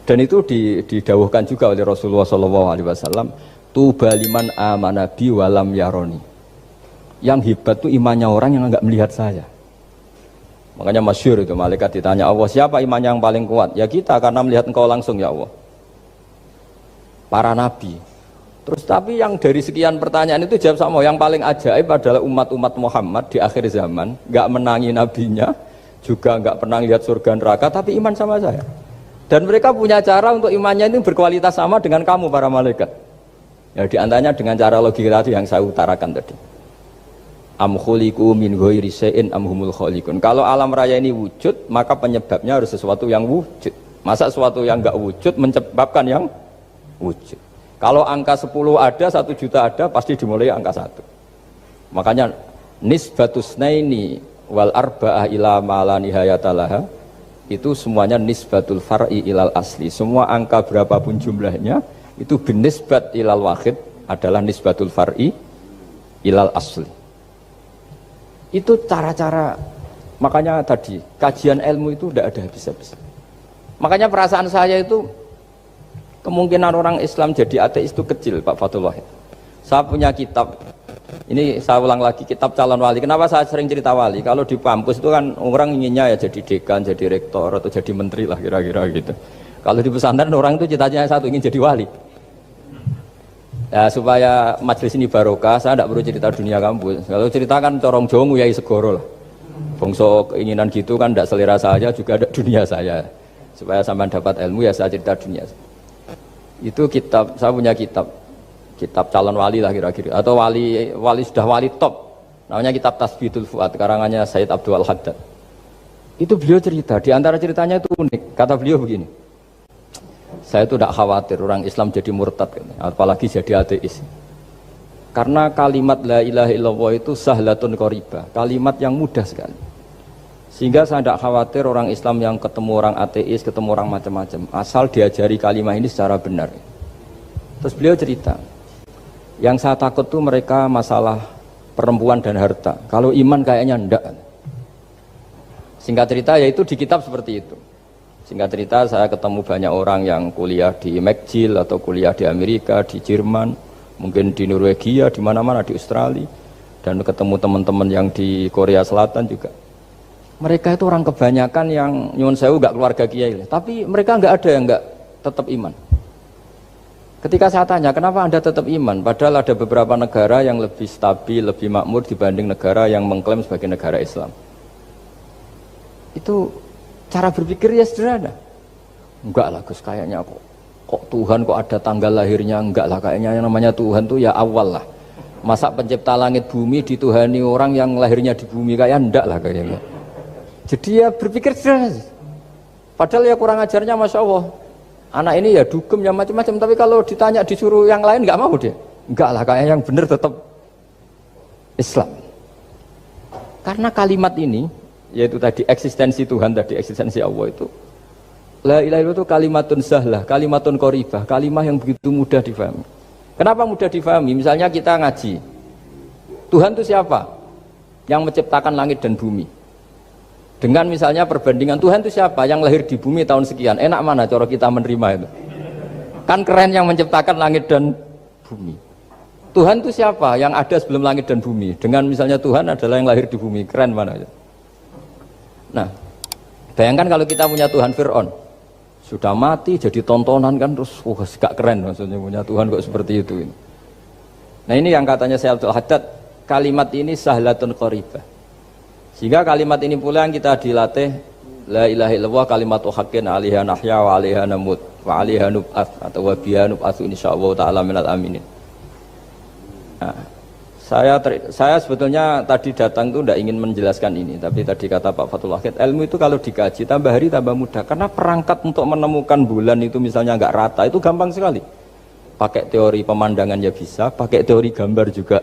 Dan itu didawuhkan juga oleh Rasulullah SAW. Tuba liman amanabi walam yaroni. Yang hebat itu imannya orang yang enggak melihat saya. Makanya masyhur itu, malaikat ditanya Allah, siapa imannya yang paling kuat? Ya kita, karena melihat engkau langsung ya Allah. Para nabi. Terus tapi yang dari sekian pertanyaan itu jawab sama, yang paling ajaib adalah umat-umat Muhammad di akhir zaman, enggak menangi nabinya, juga enggak pernah lihat surga neraka, tapi iman sama saya. Dan mereka punya cara untuk imannya itu berkualitas sama dengan kamu para malaikat. Ya diantaranya dengan cara logika yang saya utarakan tadi. Am khuliqu min ghairi syai'in am humul khaliqun. Kalau alam raya ini wujud, maka penyebabnya harus sesuatu yang wujud. Masa sesuatu yang enggak wujud menyebabkan yang wujud. Kalau angka 10 ada, 1 juta ada, pasti dimulai angka 1. Makanya nisbatusnaini wal arba'ah ila ma la nihayatalaha, itu semuanya nisbatul far'i ilal asli. Semua angka berapapun jumlahnya itu binisbat ilal wahid adalah nisbatul far'i ilal asli. Itu cara-cara, makanya tadi kajian ilmu itu tidak ada habis-habis. Makanya perasaan saya itu kemungkinan orang Islam jadi ateis itu kecil, Pak Fathul Wahid. Saya punya kitab, ini saya ulang lagi, kitab calon wali. Kenapa saya sering cerita wali? Kalau di kampus itu kan orang inginnya ya jadi dekan, jadi rektor, atau jadi menteri lah kira-kira gitu. Kalau di pesantren orang itu cita-citanya satu, ingin jadi wali. Ya, supaya majelis ini barokah, saya tidak perlu cerita dunia kampus. Kalau ceritakan corong jongu ya segoro lah. Bongso keinginan gitu kan tidak selera saya, juga ada dunia saya. Supaya sampai dapat ilmu ya saya cerita dunia. Itu kitab, saya punya kitab calon wali lah kira-kira, atau wali sudah wali top, namanya kitab Tasbihul Fuad, karangannya Sayyid Abdul Haddad. Itu beliau cerita, di antara ceritanya itu unik. Kata beliau begini, saya itu tidak khawatir orang Islam jadi murtad, apalagi jadi ateis, karena kalimat la ilaha illallah itu sahlatun qoribah, kalimat yang mudah sekali, sehingga saya tidak khawatir orang Islam yang ketemu orang ateis, ketemu orang macam-macam, asal diajari kalimat ini secara benar. Terus beliau cerita, yang saya takut tuh mereka masalah perempuan dan harta. Kalau iman kayaknya enggak. Singkat cerita yaitu di kitab seperti itu. Singkat cerita saya ketemu banyak orang yang kuliah di McGill atau kuliah di Amerika, di Jerman, mungkin di Norwegia, di mana-mana, di Australia, dan ketemu teman-teman yang di Korea Selatan juga. Mereka itu orang kebanyakan yang nyuwun sewu enggak keluarga kiai, tapi mereka enggak ada yang enggak tetap iman. Ketika saya tanya, kenapa Anda tetap iman? Padahal ada beberapa negara yang lebih stabil, lebih makmur dibanding negara yang mengklaim sebagai negara Islam. Itu cara berpikir ya sederhana. Enggak lah Gus, kayaknya kok Tuhan kok ada tanggal lahirnya? Enggak lah, kayaknya yang namanya Tuhan tuh ya awal lah. Masa pencipta langit bumi dituhani orang yang lahirnya di bumi, kayak enggak lah kayaknya. Jadi ya berpikir sederhana. Padahal ya kurang ajarnya Masya Allah. Anak ini ya dugem ya macam-macam, tapi kalau ditanya disuruh yang lain nggak mau dia. Enggak lah, kayak yang benar tetap Islam. Karena kalimat ini, yaitu tadi eksistensi Tuhan, tadi eksistensi Allah itu, la ilaha illallah itu kalimatun sahlah, kalimatun qoribah, kalimah yang begitu mudah difahami. Kenapa mudah difahami? Misalnya kita ngaji, Tuhan itu siapa? Yang menciptakan langit dan bumi. Dengan misalnya perbandingan Tuhan itu siapa? Yang lahir di bumi tahun sekian. Enak mana cara kita menerima itu? Kan keren yang menciptakan langit dan bumi. Tuhan itu siapa? Yang ada sebelum langit dan bumi. Dengan misalnya Tuhan adalah yang lahir di bumi. Keren mana? Nah, bayangkan kalau kita punya Tuhan Fir'aun. Sudah mati jadi tontonan kan, terus gak keren maksudnya punya Tuhan kok seperti itu. Nah ini yang katanya Sayyid Abdul Haddad, kalimat ini sahlatun qoribah. Sehingga kalimat ini pula yang kita dilatih, la ilaha illallah kalimatu haqqin 'alaiha nahya wa 'alaiha namut wa 'alaiha nub'ats atau wa biha nub'atsu insyaallah taala minal aminin. Nah, saya sebetulnya tadi datang itu tidak ingin menjelaskan ini, tapi tadi kata Pak Fathul Wahid, ilmu itu kalau dikaji tambah hari tambah mudah, karena perangkat untuk menemukan bulan itu misalnya enggak rata itu gampang sekali. Pakai teori pemandangan ya bisa, pakai teori gambar juga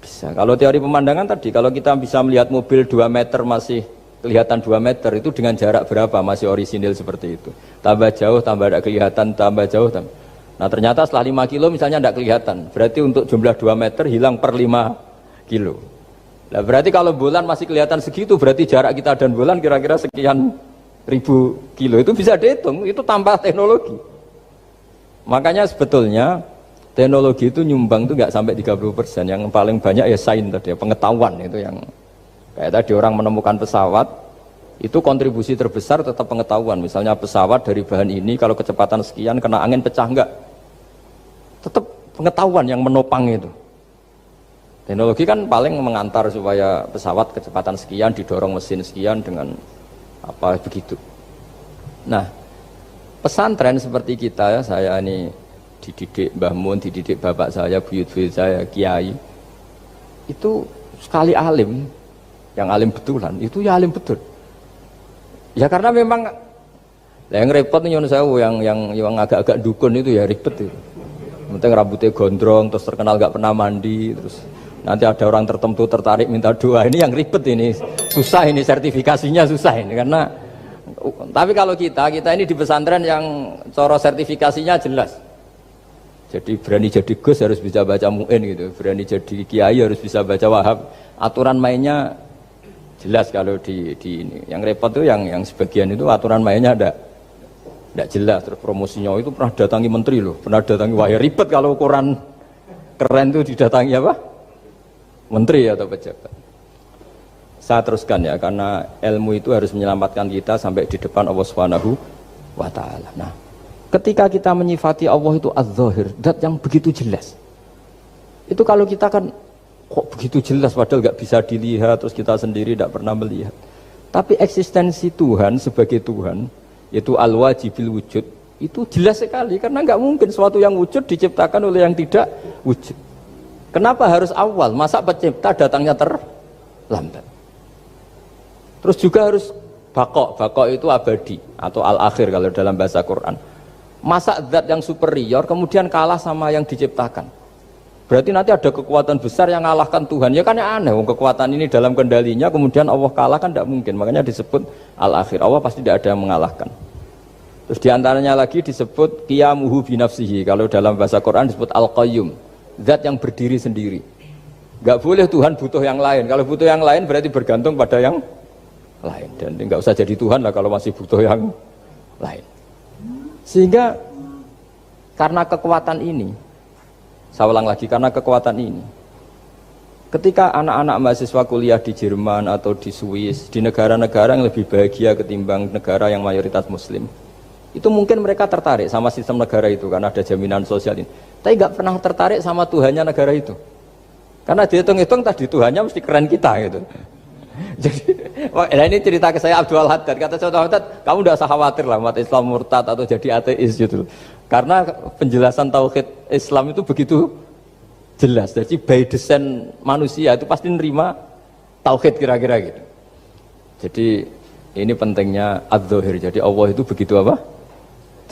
bisa. Kalau teori pemandangan tadi, kalau kita bisa melihat mobil 2 meter masih kelihatan 2 meter, itu dengan jarak berapa masih orisinil seperti itu. Tambah jauh, tambah tidak kelihatan, tambah jauh, tambah. Nah ternyata setelah 5 kilo misalnya tidak kelihatan. Berarti untuk jumlah 2 meter hilang per 5 kilo. Nah berarti kalau bulan masih kelihatan segitu, berarti jarak kita dan bulan kira-kira sekian kilo itu bisa dihitung, itu tanpa teknologi. Makanya sebetulnya teknologi itu nyumbang itu nggak sampai 30%. Yang paling banyak ya sains tadi, pengetahuan itu yang kayak tadi orang menemukan pesawat itu kontribusi terbesar tetap pengetahuan. Misalnya pesawat dari bahan ini kalau kecepatan sekian kena angin pecah enggak, tetap pengetahuan yang menopang itu. Teknologi kan paling mengantar supaya pesawat kecepatan sekian didorong mesin sekian dengan apa begitu. Nah, pesantren seperti kita ya, saya ini dididik Mbah Mun, dididik bapak saya, buyut-buyut saya, kiai. Itu sekali alim, yang alim betulan, itu ya alim betul. Ya karena memang yang repot nih sewu yang agak-agak dukun itu ya ribet itu. Penting rambutnya gondrong, terus terkenal gak pernah mandi, terus nanti ada orang tertentu tertarik minta doa, ini yang ribet ini, susah ini sertifikasinya susah ini karena. Tapi kalau kita ini di pesantren yang coro sertifikasinya jelas. Jadi berani jadi Gus harus bisa baca Mu'in gitu, berani jadi Kiai harus bisa baca Wahab. Aturan mainnya jelas kalau di ini. Yang repot tuh yang sebagian itu aturan mainnya tidak jelas. Terus promosinya itu pernah datangi menteri loh, pernah datangi wah ya ribet kalau ukuran keren tuh didatangi apa? Menteri atau pejabat. Saya teruskan ya, karena ilmu itu harus menyelamatkan kita sampai di depan Allah Subhanahu wa Ta'ala. Nah, ketika kita menyifati Allah itu az-zahir, zat yang begitu jelas. Itu kalau kita kan kok begitu jelas padahal nggak bisa dilihat, terus kita sendiri tidak pernah melihat. Tapi eksistensi Tuhan sebagai Tuhan, yaitu al-wajibil wujud, itu jelas sekali karena nggak mungkin sesuatu yang wujud diciptakan oleh yang tidak wujud. Kenapa harus awal? Masa pencipta datangnya terlambat? Terus juga harus bakok itu abadi atau al-akhir kalau dalam bahasa Quran. Masa zat yang superior kemudian kalah sama yang diciptakan? Berarti nanti ada kekuatan besar yang mengalahkan Tuhan. Ya kan ya aneh, kekuatan ini dalam kendalinya kemudian Allah kalah kan tidak mungkin. Makanya disebut al-akhir. Allah pasti tidak ada yang mengalahkan. Terus diantaranya lagi disebut qiyamuhu binafsihi. Kalau dalam bahasa Quran disebut al-qayyum, zat yang berdiri sendiri. Gak boleh Tuhan butuh yang lain. Kalau butuh yang lain berarti bergantung pada yang lain, dan nggak usah jadi Tuhan lah kalau masih butuh yang lain. Sehingga karena kekuatan ini, saya ulang lagi, karena kekuatan ini, ketika anak-anak mahasiswa kuliah di Jerman atau di Swiss, di negara-negara yang lebih bahagia ketimbang negara yang mayoritas Muslim, itu mungkin mereka tertarik sama sistem negara itu karena ada jaminan sosial ini. Tapi nggak pernah tertarik sama Tuhannya negara itu, karena dihitung-hitung tadi Tuhannya mesti keren kita gitu. Jadi, nah ini cerita ke saya Abdul Haddad. Kata saya Abdul Haddad, kamu tidak usah khawatir lah umat Islam murtad atau jadi ateis gitu. Karena penjelasan tauhid Islam itu begitu jelas. Jadi by design manusia itu pasti nerima tauhid kira-kira gitu. Jadi ini pentingnya adz-dzahir. Jadi Allah itu begitu apa?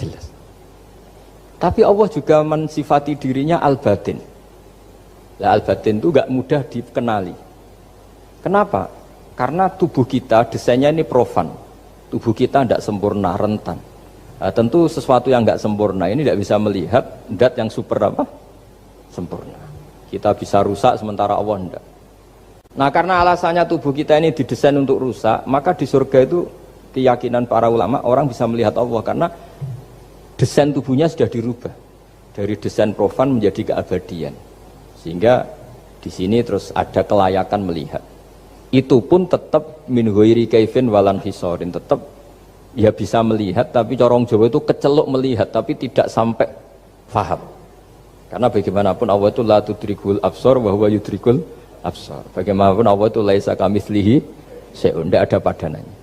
Jelas. Tapi Allah juga mensifati dirinya al-batin. Nah, al-batin itu gak mudah dikenali. Kenapa? Karena tubuh kita desainnya ini profan, tubuh kita tidak sempurna, rentan. Nah, tentu sesuatu yang nggak sempurna ini tidak bisa melihat zat yang super apa? Sempurna. Kita bisa rusak sementara Allah tidak. Nah karena alasannya tubuh kita ini didesain untuk rusak, maka di surga itu keyakinan para ulama orang bisa melihat Allah karena desain tubuhnya sudah dirubah dari desain profan menjadi keabadian. Sehingga di sini terus ada kelayakan melihat. Itu pun tetap min ghairi kaifin walan hisorin, tetap ya bisa melihat, tapi corong Jawa itu keceluk melihat tapi tidak sampai faham. Karena bagaimanapun Allah itu la tudrikul absar wa huwa yudrikul absar. Bagaimanapun Allah itu laisa kamitslihi syai'un, tidak ada padanannya.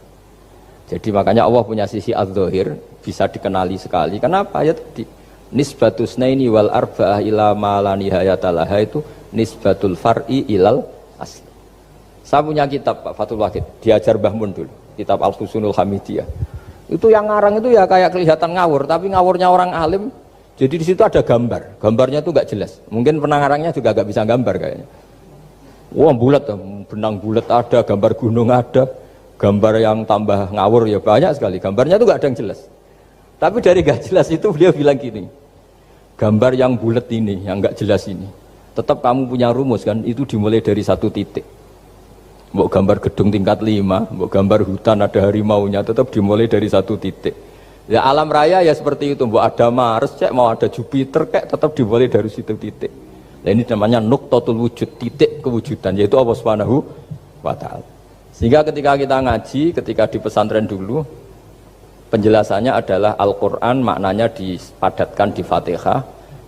Jadi makanya Allah punya sisi adz-dzahir bisa dikenali sekali. Kenapa? Ya tadi nisbatus naini wal arba'ah ila ma la nihayatalaha itu nisbatul far'i ilal asli. Saya punya kitab Pak Fathul Wahid, diajar Mbah Mun dulu, kitab Al-Husunul Hamidiyah. Itu yang ngarang itu ya kayak kelihatan ngawur, tapi ngawurnya orang alim. Jadi di situ ada gambar, gambarnya itu nggak jelas. Mungkin pengarangnya juga nggak bisa gambar kayaknya. Wah bulat, benang bulat ada, gambar gunung ada, gambar yang tambah ngawur ya banyak sekali. Gambarnya itu nggak ada yang jelas. Tapi dari nggak jelas itu beliau bilang gini, gambar yang bulat ini, yang nggak jelas ini, tetap kamu punya rumus kan? Itu dimulai dari satu titik. Mbok gambar gedung tingkat 5, mbok gambar hutan ada harimaunya, tetap dimulai dari satu titik. Ya alam raya ya seperti itu, mbok ada Mars, cek mau ada Jupiter, kayak tetap dimulai dari situ titik. Nah, ini namanya nuqtatul wujud, titik kewujudan, yaitu Allah Subhanahu wa Ta'ala. Sehingga ketika kita ngaji, ketika di pesantren dulu, penjelasannya adalah Al-Quran maknanya dipadatkan di Fatihah,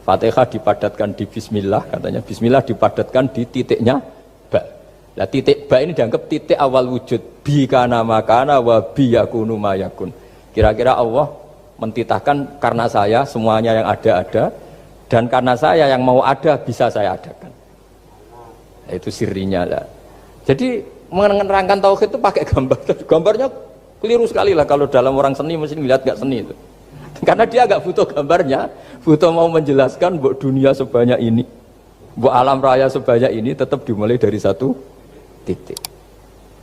Fatihah dipadatkan di Bismillah, katanya Bismillah dipadatkan di titiknya ba. Nah, titik ba ini dianggap titik awal wujud, bi kana makana wa bi yakunu mayakun. Kira-kira Allah mentitahkan karena saya semuanya yang ada, dan karena saya yang mau ada bisa saya adakan. Nah, itu sirinya lah. Jadi menerangkan tauhid itu pakai gambar. Gambarnya keliru sekali lah kalau dalam orang seni mesti lihat gak seni itu. Karena dia agak butuh gambarnya, butuh mau menjelaskan buat dunia sebanyak ini, buat alam raya sebanyak ini tetap dimulai dari satu titik.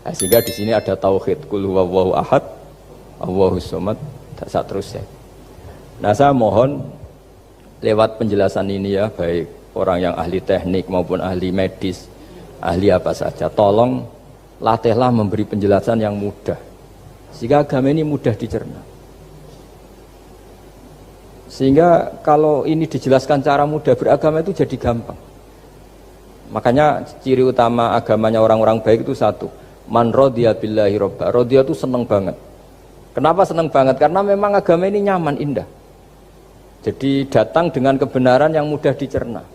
Nah, sehingga di sini ada tauhid qul huwallahu ahad, Allahus samad, dan seterusnya. Nah, saya mohon lewat penjelasan ini ya, baik orang yang ahli teknik maupun ahli medis, ahli apa saja, tolong latihlah memberi penjelasan yang mudah, sehingga agama ini mudah dicerna. Sehingga kalau ini dijelaskan cara mudah, beragama itu jadi gampang. Makanya ciri utama agamanya orang-orang baik itu satu, man radiya billahi robba. Radiya itu seneng banget. Kenapa seneng banget? Karena memang agama ini nyaman, indah. Jadi datang dengan kebenaran yang mudah dicerna.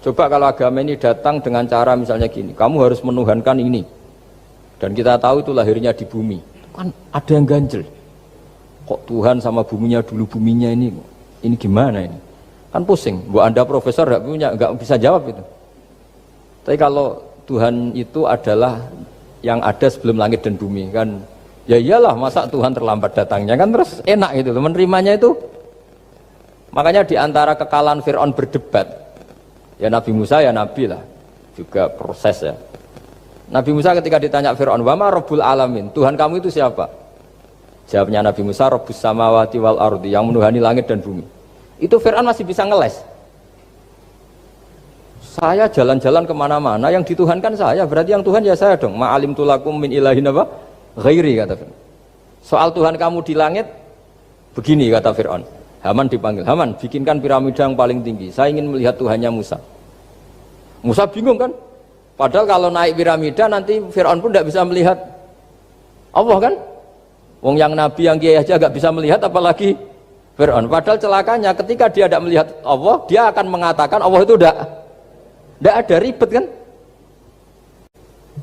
Coba kalau agama ini datang dengan cara misalnya gini, kamu harus menuhankan ini, dan kita tahu itu lahirnya di bumi, kan ada yang ganjel. Kok Tuhan sama buminya dulu, buminya ini gimana ini? Kan pusing. Buat Anda profesor nggak bisa jawab itu. Tapi kalau Tuhan itu adalah yang ada sebelum langit dan bumi, kan ya iyalah, masa Tuhan terlambat datangnya, kan terus enak gitu loh menerimanya itu. Makanya diantara kekalahan Fir'aun berdebat, ya Nabi Musa ya Nabi lah, juga proses ya. Nabi Musa ketika ditanya Fir'aun, wa ma rabbul alamin, Tuhan kamu itu siapa? Jawabnya Nabi Musa, rabbus samawati wal ardi, yang menuhani langit dan bumi. Itu Fir'aun masih bisa ngeles. Saya jalan-jalan kemana-mana, yang dituhankan saya, berarti yang Tuhan ya saya dong. Ma'alim tulakum min ilahin apa? Ghairi, kata Fir'aun. Soal Tuhan kamu di langit, begini kata Fir'aun. Haman dipanggil, Haman bikinkan piramida yang paling tinggi, saya ingin melihat Tuhannya Musa. Musa bingung kan? Padahal kalau naik piramida nanti Fir'aun pun tidak bisa melihat Allah kan? Wong yang Nabi yang kiai aja gak bisa melihat, apalagi Fir'aun. Padahal celakanya ketika dia tidak melihat Allah, dia akan mengatakan Allah itu tidak ada, ribet kan?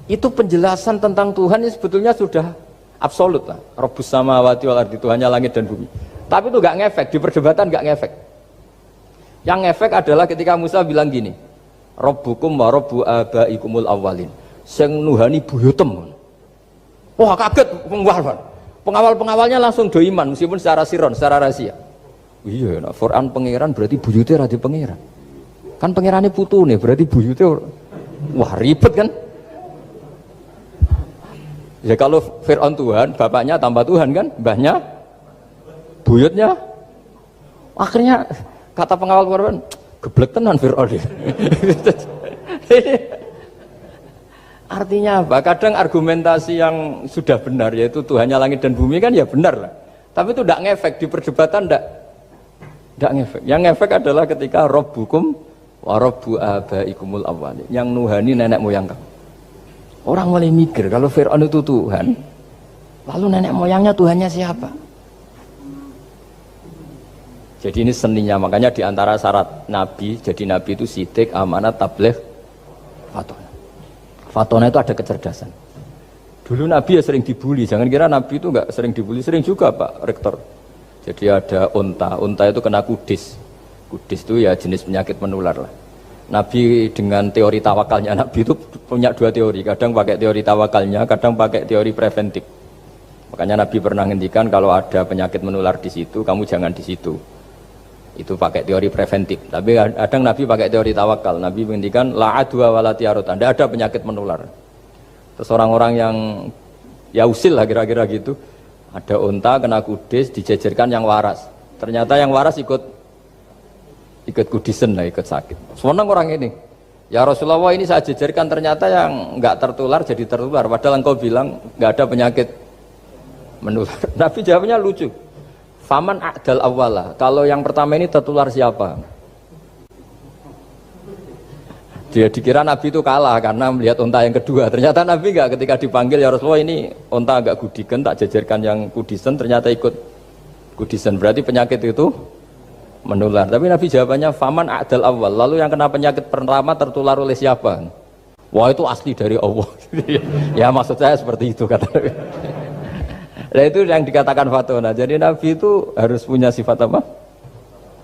Itu penjelasan tentang Tuhan ini sebetulnya sudah absolut lah. Rabbus samawati wal ardi, Tuhannya langit dan bumi. Tapi itu gak ngefek, di perdebatan gak ngefek. Yang ngefek adalah ketika Musa bilang gini, Rabbukum wa rabbu abaikumul awwalin, sing nuhani buyutem. Wah kaget pengawal-pengawalnya langsung do iman meskipun secara siron, secara rahasia. Iya, nah, Quran pangeran berarti buyute ra di pangeran. Kan pangerane putune berarti buyute wah ribet kan? Ya kalau Fir'aun Tuhan, bapaknya tambah Tuhan kan, mbahnya buyutnya. Akhirnya kata pengawal Quran, geblek tenan Fir'aun. Artinya apa? Kadang argumentasi yang sudah benar, yaitu Tuhannya langit dan bumi kan ya benar lah. Tapi itu tidak ngefek, di perdebatan tidak ngefek. Yang ngefek adalah ketika Rabbukum wa rabbu abaikumul awwalin, yang nuhani nenek moyang kamu. Orang mulai mikir kalau Fir'aun itu Tuhan, lalu nenek moyangnya Tuhannya siapa? Jadi ini seninya, makanya diantara syarat Nabi, jadi Nabi itu sidik, amanat, tabligh, fatona. Fatona itu ada kecerdasan. Dulu Nabi ya sering dibully, jangan kira Nabi itu enggak sering dibully, sering juga Pak Rektor. Jadi ada unta itu kena kudis. Kudis itu ya jenis penyakit menular lah. Nabi dengan teori tawakalnya, Nabi itu punya dua teori, kadang pakai teori tawakalnya, kadang pakai teori preventif. Makanya Nabi pernah ngendikan kalau ada penyakit menular di situ, kamu jangan di situ. Itu pakai teori preventif. Tapi kadang Nabi pakai teori tawakal. Nabi menghentikan la adwa wala tiarut. Tidak ada penyakit menular. Terus orang-orang yang ya usil lah kira-kira gitu. Ada unta kena kudis, dijejerkan yang waras. Ternyata yang waras ikut kudisen lah, ikut sakit. Senang orang ini. Ya Rasulullah, ini saya jejerkan ternyata yang nggak tertular jadi tertular. Padahal engkau bilang nggak ada penyakit menular. Nabi jawabnya lucu. Faman a'dal awwala. Kalau yang pertama ini tertular siapa? Dia dikira Nabi itu kalah karena melihat unta yang kedua. Ternyata Nabi enggak, ketika dipanggil ya Rasulullah ini unta agak kudikan, tak jajarkan yang kudisen, ternyata ikut kudisen. Berarti penyakit itu menular. Tapi Nabi jawabannya faman a'dal awal. Lalu yang kena penyakit pertama tertular oleh siapa? Wah itu asli dari Allah. Ya maksud saya seperti itu kata Nabi. Nah itu yang dikatakan fatona. Jadi Nabi itu harus punya sifat apa?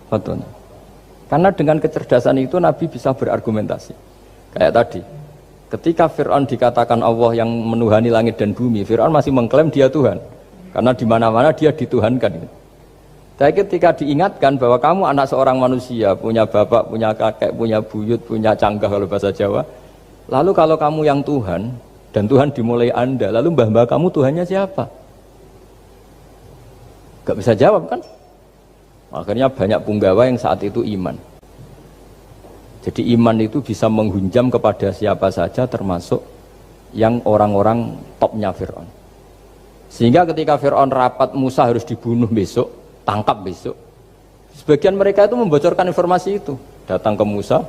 Fatona. Karena dengan kecerdasan itu Nabi bisa berargumentasi. Kayak tadi, ketika Fir'aun dikatakan Allah yang menuhani langit dan bumi, Fir'aun masih mengklaim dia Tuhan. Karena di mana-mana dia dituhankan. Tapi ketika diingatkan bahwa kamu anak seorang manusia, punya bapak, punya kakek, punya buyut, punya canggah kalau bahasa Jawa. Lalu kalau kamu yang Tuhan, dan Tuhan dimulai Anda, lalu mbah-mbah kamu Tuhannya siapa? Gak bisa jawab kan? Akhirnya banyak punggawa yang saat itu iman. Jadi iman itu bisa menghunjam kepada siapa saja termasuk yang orang-orang topnya Fir'aun. Sehingga ketika Fir'aun rapat Musa harus dibunuh besok, tangkap besok. Sebagian mereka itu membocorkan informasi itu. Datang ke Musa,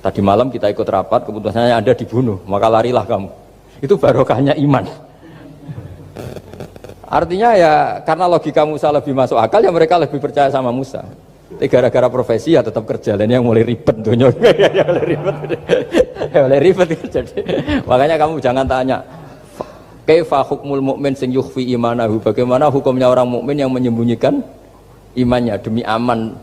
tadi malam kita ikut rapat, keputusannya Anda dibunuh, maka larilah kamu. Itu barokahnya iman. Artinya ya karena logika Musa lebih masuk akal ya mereka lebih percaya sama Musa. Gara-gara profesi ya tetap kerja dan yang mulai ribet tuh ya mulai ribet jadi makanya kamu jangan tanya kaifa hukmul mukmin sing yukhfi imanahu, bagaimana hukumnya orang mukmin yang menyembunyikan imannya demi aman.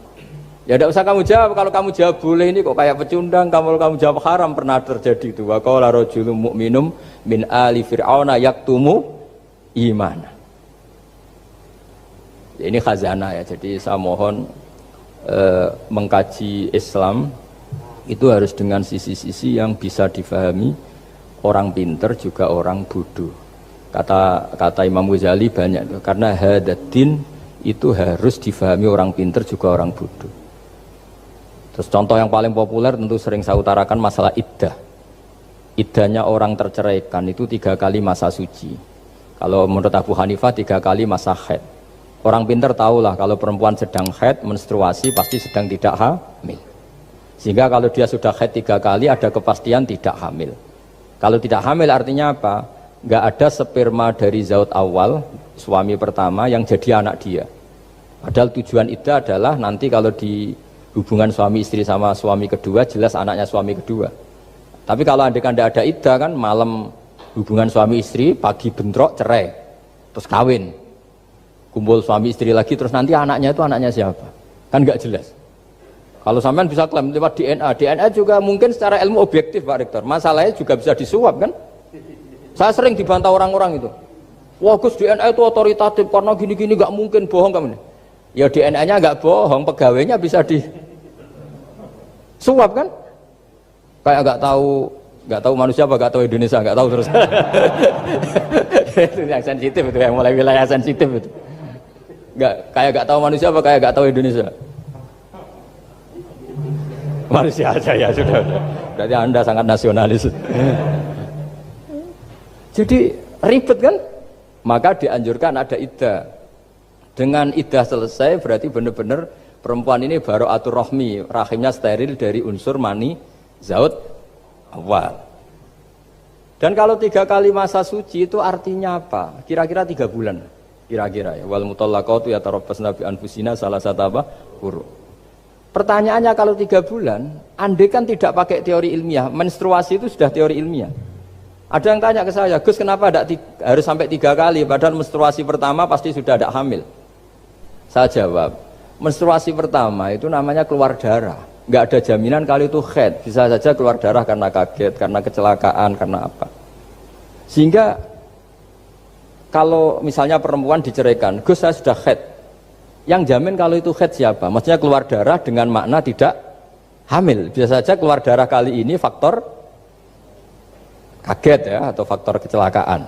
Ya tidak usah kamu jawab. Kalau kamu jawab boleh ini kok kayak pecundang. Kalau kamu jawab haram, pernah terjadi itu. Wa qala rajulun mu'minum min ali fir'auna yaktumu imana. Ini khazanah ya, jadi saya mohon mengkaji Islam itu harus dengan sisi-sisi yang bisa difahami orang pinter juga orang bodoh. Kata Imam Ghazali banyak, karena hadatin itu harus difahami orang pinter juga orang bodoh. Terus contoh yang paling populer tentu sering saya utarakan masalah iddah. Iddahnya orang terceraikan itu 3 kali masa suci. Kalau menurut Abu Hanifah 3 kali masa haid. Orang pintar tahulah kalau perempuan sedang haid, menstruasi pasti sedang tidak hamil. Sehingga kalau dia sudah haid 3 kali ada kepastian tidak hamil. Kalau tidak hamil artinya apa? Nggak ada sperma dari zaut awal, suami pertama yang jadi anak dia. Padahal tujuan itu adalah nanti kalau di hubungan suami istri sama suami kedua jelas anaknya suami kedua. Tapi kalau andaikan tidak ada iddah kan malam hubungan suami istri, pagi bentrok cerai, terus kawin. Kumpul suami istri lagi terus nanti anaknya itu anaknya siapa? Kan nggak jelas. Kalau sampean bisa klaim lewat DNA juga mungkin secara ilmu objektif Pak Rektor. Masalahnya juga bisa disuap kan? Saya sering dibantah orang-orang itu. Wah Gus DNA itu otoritatif karena gini-gini nggak mungkin bohong kamu. Ya DNA-nya nggak bohong, pegawainya bisa disuap kan? Kayak nggak tahu manusia apa nggak tahu Indonesia nggak tahu terus. Itu yang sensitif itu yang mulai wilayah sensitif itu. Kayak gak tahu manusia apa kayak gak tahu Indonesia? Manusia aja ya sudah. Berarti Anda sangat nasionalis. Jadi ribet kan? Maka dianjurkan ada iddah. Dengan iddah selesai berarti benar-benar perempuan ini baru atur rohmi, rahimnya steril dari unsur mani zaut awal. Dan kalau 3 kali masa suci itu artinya apa? Kira-kira 3 bulan. Kira-kira ya. Wal mutallaqatu yatarabbasna bi anfusina salah satu apa? Huru. Pertanyaannya kalau 3 bulan, andai kan tidak pakai teori ilmiah, menstruasi itu sudah teori ilmiah. Ada yang tanya ke saya, Gus kenapa harus sampai 3 kali? Padahal menstruasi pertama pasti sudah ada hamil. Saya jawab, menstruasi pertama itu namanya keluar darah. Nggak ada jaminan kali itu haid, bisa saja keluar darah karena kaget, karena kecelakaan, karena apa. Sehingga kalau misalnya perempuan diceraikan, Gus saya sudah haid, yang jamin kalau itu haid siapa? Maksudnya keluar darah dengan makna tidak hamil. Bisa saja keluar darah kali ini faktor kaget ya, atau faktor kecelakaan.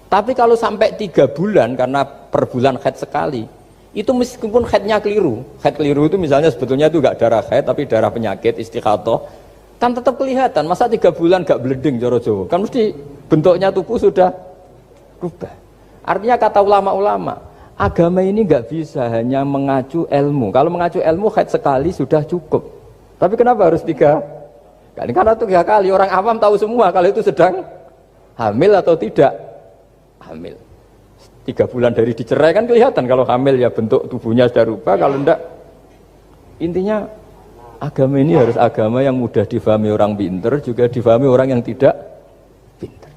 Tapi kalau sampai 3 bulan karena per bulan haid sekali, itu meskipun haidnya keliru, haid keliru itu misalnya sebetulnya itu enggak darah haid tapi darah penyakit istighathah, Kan tetap kelihatan, masa 3 bulan gak beleding cara Jawa? Kan mesti bentuknya tubuh sudah rubah. Artinya kata ulama-ulama, agama ini gak bisa hanya mengacu ilmu. Kalau mengacu ilmu haid sekali sudah cukup. Tapi kenapa harus 3 kali? Karena 3 kali orang awam tahu semua kalau itu sedang hamil atau tidak hamil. 3 bulan dari dicerai kan kelihatan kalau hamil ya bentuk tubuhnya sudah rubah, kalau enggak. Intinya agama ini harus agama yang mudah difahami orang pinter, juga difahami orang yang tidak pinter.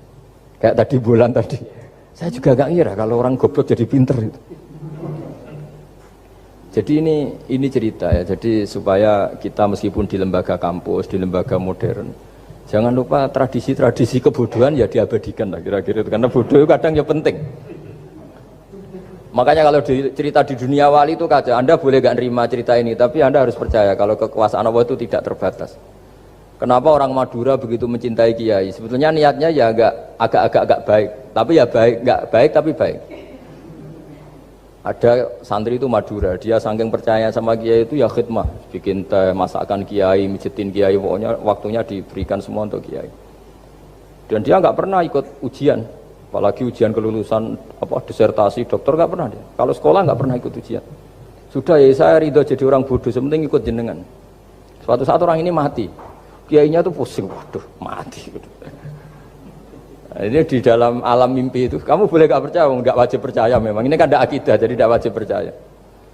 Kayak tadi bulan tadi, saya juga gak ngira kalau orang goblok jadi pinter itu. Jadi ini cerita ya, jadi supaya kita meskipun di lembaga kampus, di lembaga modern, jangan lupa tradisi-tradisi kebodohan ya diabadikan lah kira-kira itu, karena bodoh itu kadang ya penting. Makanya kalau cerita di dunia wali itu kaca, Anda boleh gak nerima cerita ini, tapi Anda harus percaya kalau kekuasaan Allah itu tidak terbatas. Kenapa orang Madura begitu mencintai kiai? Sebetulnya niatnya ya agak baik, tapi ya baik, nggak baik tapi baik. Ada santri itu Madura, dia saking percaya sama kiai itu ya khidmah, bikin teh, masakan kiai, mijitin kiai, pokoknya waktunya diberikan semua untuk kiai. Dan dia nggak pernah ikut ujian, apalagi ujian kelulusan disertasi dokter nggak pernah dia. Kalau sekolah nggak pernah ikut ujian. Sudah ya saya ridho jadi orang bodoh, sementing ikut jenengan. Suatu saat orang ini mati, kiainya tuh pusing, waduh mati. Nah, ini di dalam alam mimpi itu, kamu boleh gak percaya, nggak wajib percaya memang. Ini kan ada akidah, jadi tidak wajib percaya.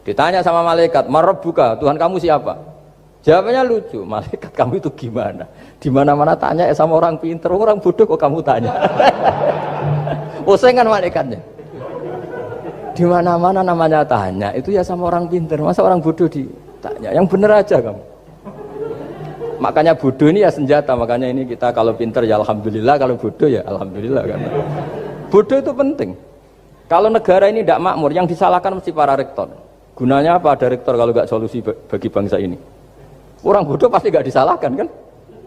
Ditanya sama malaikat, Marabbuka, Tuhan kamu siapa? Jawabannya lucu, malaikat kamu itu gimana? Di mana-mana tanya sama orang pinter, orang bodoh kok kamu tanya? Pusing kan malaikatnya. Di mana-mana namanya tanya, itu ya sama orang pinter, masa orang bodoh ditanya? Yang bener aja kamu. Makanya bodoh ini ya senjata, makanya ini kita kalau pinter ya alhamdulillah, kalau bodoh ya alhamdulillah. Karena bodoh itu penting. Kalau negara ini tidak makmur, yang disalahkan mesti para rektor. Gunanya apa ada rektor kalau nggak solusi bagi bangsa ini? Orang bodoh pasti nggak disalahkan kan?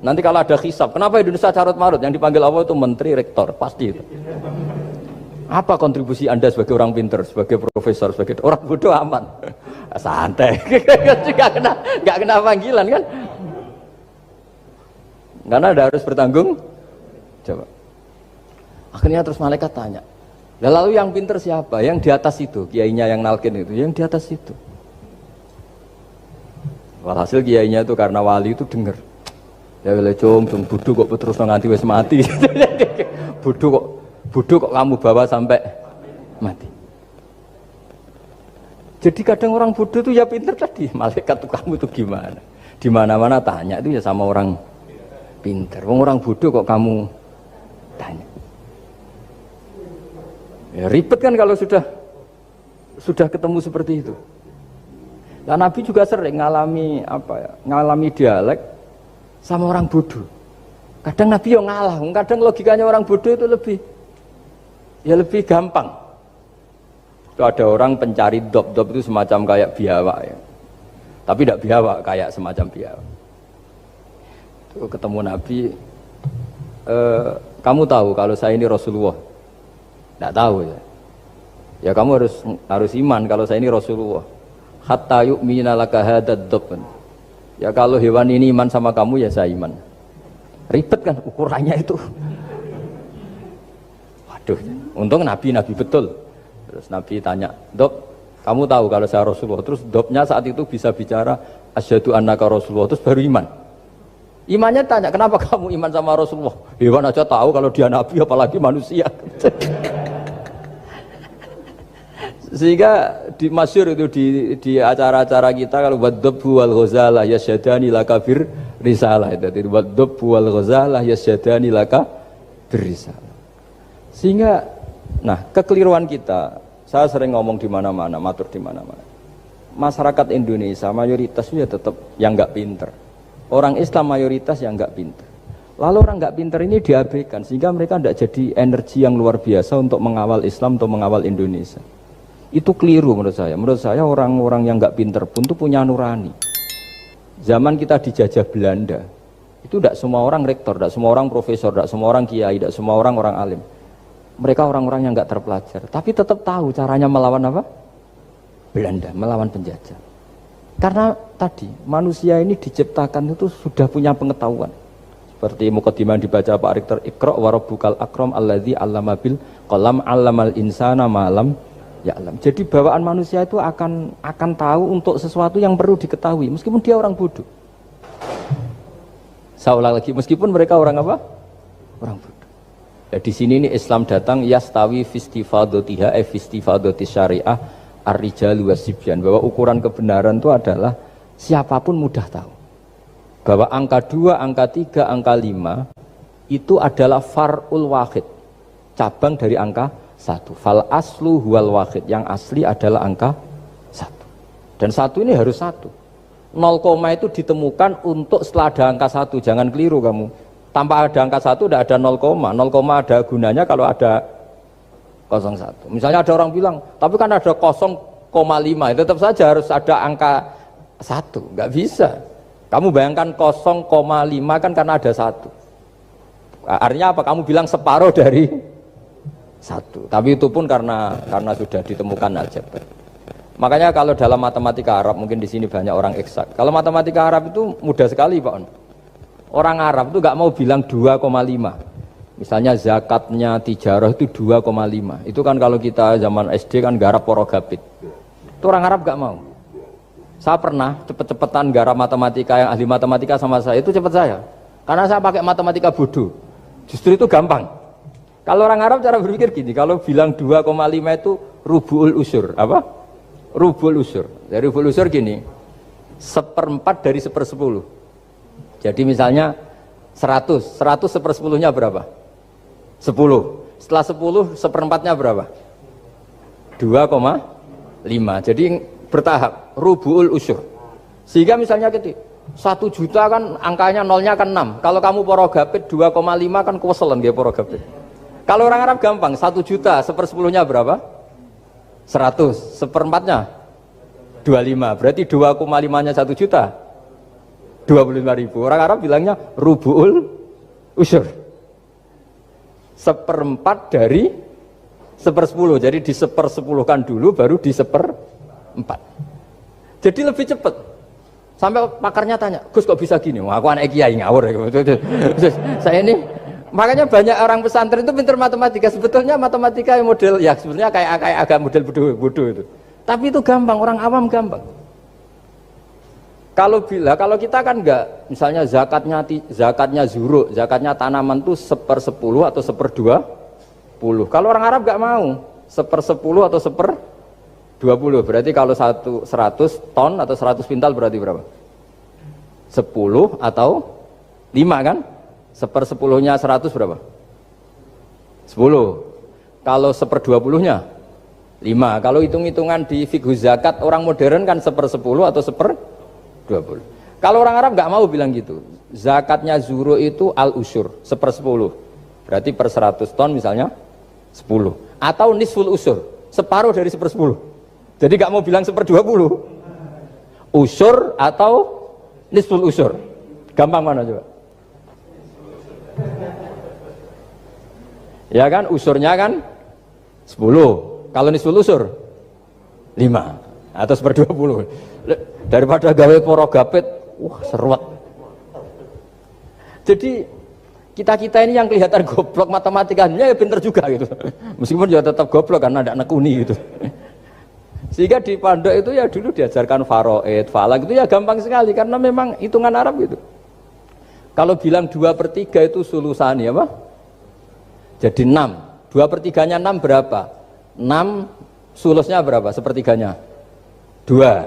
Nanti kalau ada hisab, kenapa Indonesia carut marut? Yang dipanggil Allah itu menteri rektor, pasti itu. Apa kontribusi Anda sebagai orang pinter, sebagai profesor, sebagai orang bodoh aman? Santai, nggak kena panggilan kan? Karena Anda harus bertanggung jawab. Akhirnya terus malaikat tanya, lalu yang pinter siapa? Yang di atas itu, kiainya yang nalkin itu, yang di atas itu. Walhasil kiainya itu karena wali itu denger, ya boleh cung bodoh kok terus nganti wis mati. bodoh kok kamu bawa sampai mati. Jadi kadang orang bodoh itu ya pinter tadi, malaikat tuh kamu tuh gimana? Di mana-mana tanya itu ya sama orang pinter. Orang bodoh kok kamu tanya? Ya ribet kan kalau sudah ketemu seperti itu. Nah, Nabi juga sering ngalami dialek sama orang bodoh. Kadang Nabi yang ngalah, kadang logikanya orang bodoh itu lebih gampang. Itu ada orang pencari dop itu semacam kayak biawak ya. Tapi tidak biawak, kayak semacam biawak. Itu ketemu Nabi, kamu tahu kalau saya ini Rasulullah? Tidak tahu ya. Ya kamu harus iman kalau saya ini Rasulullah. Hatta yu'mina laka hadad dob. Ya kalau hewan ini iman sama kamu ya saya iman. Ribet kan ukurannya itu. Waduh, untung Nabi betul. Terus Nabi tanya, Dob, kamu tahu kalau saya Rasulullah? Terus Dobnya saat itu bisa bicara asyhadu annaka Rasulullah, terus baru iman. Imannya tanya, kenapa kamu iman sama Rasulullah? Hewan aja tahu kalau dia Nabi, apalagi manusia. Sehingga masyhur itu di acara-acara kita kalau wadhabbu wal ghazalah yasyadani laka bir risalah itu wadhabbu wal ghazalah yasyadani laka bir risalah. Sehingga kekeliruan kita, saya sering ngomong di mana-mana, matur di mana-mana. Masyarakat Indonesia mayoritasnya tetap yang enggak pinter. Orang Islam mayoritas yang enggak pinter. Lalu orang enggak pinter ini diabaikan sehingga mereka tidak jadi energi yang luar biasa untuk mengawal Islam atau mengawal Indonesia. Itu keliru menurut saya. Menurut saya orang-orang yang nggak pinter pun tuh punya nurani. Zaman kita dijajah Belanda, itu tidak semua orang rektor, tidak semua orang profesor, tidak semua orang kiai, tidak semua orang alim. Mereka orang-orang yang nggak terpelajar, tapi tetap tahu caranya melawan apa? Belanda, melawan penjajah. Karena tadi manusia ini diciptakan itu sudah punya pengetahuan. Seperti mukadimah dibaca Pak Rektor, Iqra wa rabbukal akram alladzi 'allama bil qalam 'allamal insana ma lam ya'lam. Jadi bawaan manusia itu akan tahu untuk sesuatu yang perlu diketahui meskipun dia orang bodoh. Saya ulang lagi, meskipun mereka orang apa? Orang bodoh. Ya, di sini ini Islam datang yastawi fistifadatiha fistifadati syariah ar-rijalu wasibyan, bahwa ukuran kebenaran itu adalah siapapun mudah tahu. Bahwa angka 2, angka 3, angka 5 itu adalah far'ul wahid, cabang dari angka 1. Fal aslu huwal wahid, yang asli adalah angka 1. Dan 1 ini harus 1. 0, itu ditemukan untuk setelah ada angka 1, jangan keliru kamu. Tanpa ada angka 1 tidak ada 0, 0 ada gunanya kalau ada 01. Misalnya ada orang bilang, tapi kan ada 0,5, tetap saja harus ada angka 1, nggak bisa. Kamu bayangkan 0,5 kan karena ada 1. Artinya apa? Kamu bilang separuh dari 1. Tapi itu pun karena sudah ditemukan aljabar. Makanya kalau dalam matematika Arab, mungkin di sini banyak orang eksak. Kalau matematika Arab itu mudah sekali, Pak. Orang Arab itu nggak mau bilang 2,5. Misalnya zakatnya tijarah itu 2,5. Itu kan kalau kita zaman SD kan garap porogapit. Itu orang Arab nggak mau. Saya pernah cepet-cepetan garap matematika, yang ahli matematika sama saya, itu cepet saya. Karena saya pakai matematika bodoh. Justru itu gampang. Kalau orang Arab cara berpikir gini, kalau bilang 2,5 itu rubu'ul usur. Apa? Rubu'ul usur. Dari rubu'ul usur gini, 1/4 dari 1/10. Jadi misalnya 100 1/10-nya berapa? 10. Setelah 10, 1/4-nya berapa? 2,5. Jadi bertahap, rubu'ul usur. Sehingga misalnya gitu, 1 juta kan angkanya nolnya kan 6. Kalau kamu porogapit 2,5 kan kuweselan dia porogapit. Kalau orang Arab gampang, 1 juta 1/10-nya berapa? 100. 1/4-nya 25. Berarti 2,5-nya 1 juta 25.000. Orang Arab bilangnya rubu'ul usur. 1/4 dari 1/10. Jadi di 1/10-kan dulu baru di 1/4. Jadi lebih cepat. Sampai pakarnya tanya, Gus kok bisa gini? Wah, aku anak kiai ngawur. Saya ini, makanya banyak orang pesantren itu pintar matematika. Sebetulnya matematika yang model, ya sebenarnya kayak agak model bodoh itu. Tapi itu gampang, orang awam gampang. Kalau kita kan enggak, misalnya zakatnya zuru, zakatnya tanaman itu 1/10 atau 1/20. Kalau orang Arab enggak mau 1/10 atau 1/20. Berarti kalau 100 ton atau 100 pintal berarti berapa? 10 atau 5 kan? 1/10-nya 100 berapa? 10. Kalau 1/20-nya 5. Kalau hitung-hitungan di fikih zakat orang modern kan 1/10 atau 1/20. Kalau orang Arab nggak mau bilang gitu. Zakatnya zuru itu al-usur 1/10. Berarti per 100 ton misalnya 10. Atau nisful usur, separuh dari 1/10. Jadi gak mau bilang 1/20, usur atau nisful usur. Gampang mana coba? Ya kan, usurnya kan 10. Kalau nisful usur 5 atau 1/20. Daripada gawe porogapit, wah seruat. Jadi kita ini yang kelihatan goblok matematikanya ya pinter juga gitu. Meskipun juga tetap goblok karena ada nekuni gitu. Sehingga di pondok itu ya dulu diajarkan faraid, falak itu ya gampang sekali karena memang hitungan Arab gitu. Kalau bilang 2/3 itu sulusani apa? Jadi 6. 2/3-nya 6 berapa? 6 sulusnya berapa? Sepertiganya 2.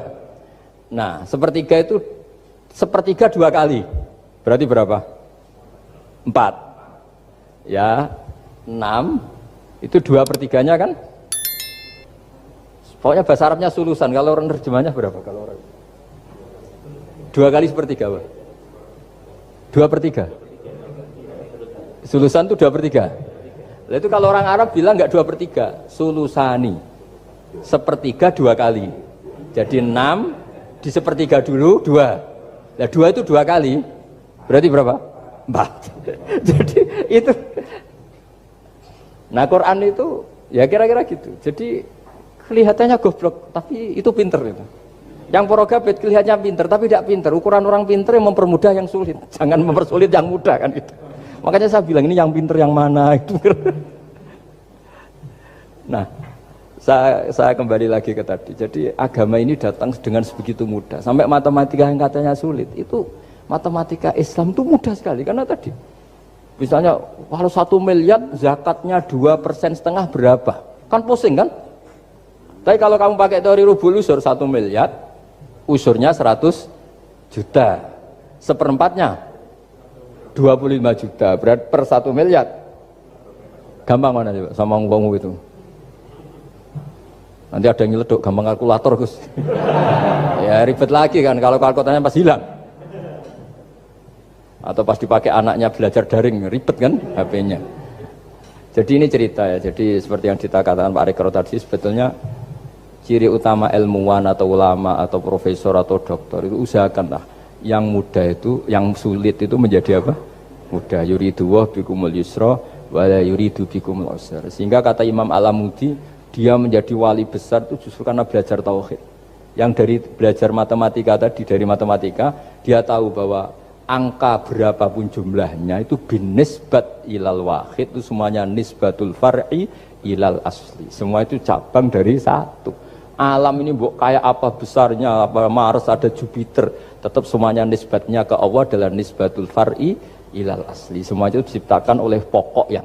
Nah, sepertiga itu sepertiga 2 kali. Berarti berapa? 4. Ya, 6 itu 2/3-nya kan? Pokoknya bahasa Arabnya sulusan, kalau orang terjemahnya berapa? Kalau orang 2 kali sepertiga, Pak. 2/3. Sulusan itu 2/3. Nah, itu kalau orang Arab bilang nggak 2/3, sulusani. Sepertiga 2 kali. Jadi 6 di sepertiga dulu 2. Nah 2 itu 2 kali. Berarti berapa? 4. Jadi itu. Nah Quran itu ya kira-kira gitu. Jadi kelihatannya goblok, tapi itu pinter itu. Yang porogabit kelihatannya pinter tapi tidak pinter. Ukuran orang pinter yang mempermudah yang sulit, jangan mempersulit yang mudah kan gitu. Makanya saya bilang ini yang pinter yang mana itu. Nah, saya kembali lagi ke tadi. Jadi agama ini datang dengan sebegitu mudah. Sampai matematika yang katanya sulit, itu matematika Islam itu mudah sekali. Karena tadi, misalnya kalau 1 miliar zakatnya 2,5% berapa? Kan pusing kan? Tapi kalau kamu pakai teori rubul usur 1 miliar, usurnya 100 juta. Seperempatnya 25 juta. Berarti per 1 miliar. Gampang mana coba sama ngomong itu? Nanti ada yang nyeleduk, gampang kalkulator Gus. Ya ribet lagi kan kalau kalkulatornya pas hilang. Atau pas dipakai anaknya belajar daring, ribet kan HP-nya. Jadi ini cerita ya, jadi seperti yang kita katakan Pak Rekro tadi, sebetulnya ciri utama ilmuwan atau ulama atau profesor atau doktor itu usahakanlah yang mudah itu, yang sulit itu menjadi apa? Mudah. Yuridu wa bikumul yusra wa la yuridu bikumul usra. Sehingga kata Imam Alamudi, dia menjadi wali besar itu justru karena belajar tauhid. Yang dari belajar matematika tadi, dari matematika dia tahu bahwa angka berapapun jumlahnya itu binisbat ilal wahid, itu semuanya nisbatul far'i ilal asli, semua itu cabang dari satu. Alam ini kayak apa besarnya, apa Mars, ada Jupiter, tetap semuanya nisbatnya ke Allah adalah nisbatul far'i ilal asli, semua itu diciptakan oleh pokok yang